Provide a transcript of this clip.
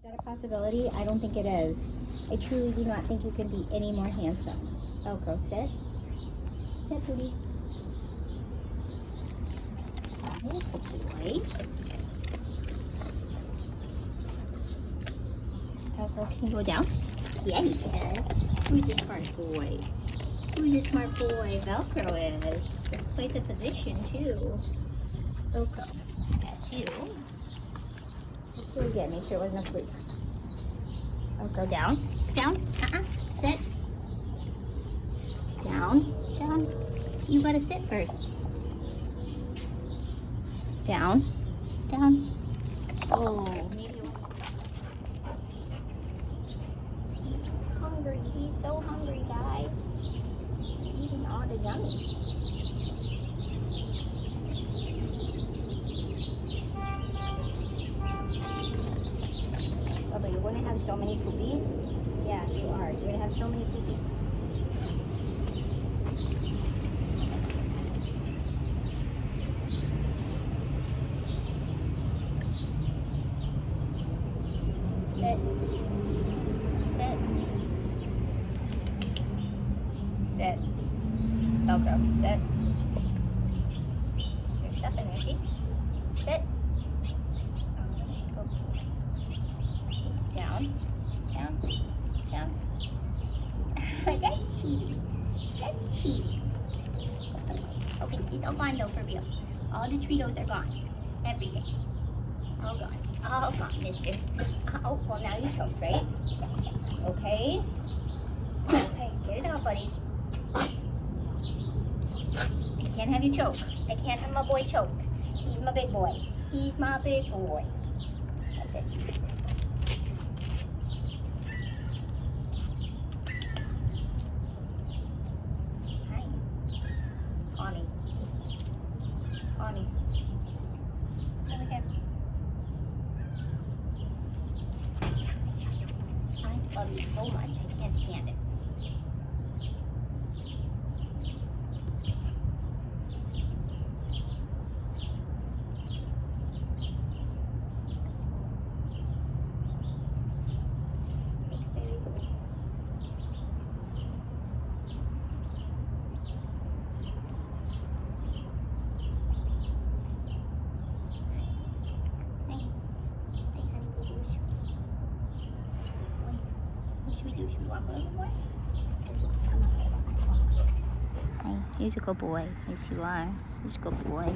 Is that a possibility? I don't think it is. I truly do not think you can be any more handsome. Velcro, sit. Sit, Booty. Good boy. Velcro, can you go down? Yeah, you can. Who's the smart boy? Who's the smart boy? Velcro is. Let's play the position, too. Velcro. That's you. Let's do it again. Make sure it wasn't a fluke. Velcro down. Down. Sit. Down. Down. So you gotta sit first. Down. Down. Oh, maybe he's hungry. He's so hungry, guys. He's eating all the yummies. Oh, but you're gonna have so many poopies. Yeah, you are. You're gonna have so many poopies. Sit. Sit. Sit. Velcro. Sit. There's stuff in there, see? Sit. Go. Down. Down. Down. That's cheap. That's cheap. Okay, he's all gone though, for real. All the Treatos are gone. Everything. All gone. All gone, mister. Oh, well now you choked, right? Okay. Okay, get it out, buddy. I can't have you choke. I can't have my boy choke. He's my big boy. He's my big boy. That's you. Hi. Connie. Connie. Over here. I love you so much. I can't stand it. Thanks, baby. Hey, honey boo-boos. What should we do? Should we walk a little more? Let's walk. Come on, let's walk. Hey, he's a good boy. Yes, you are. He's a good boy.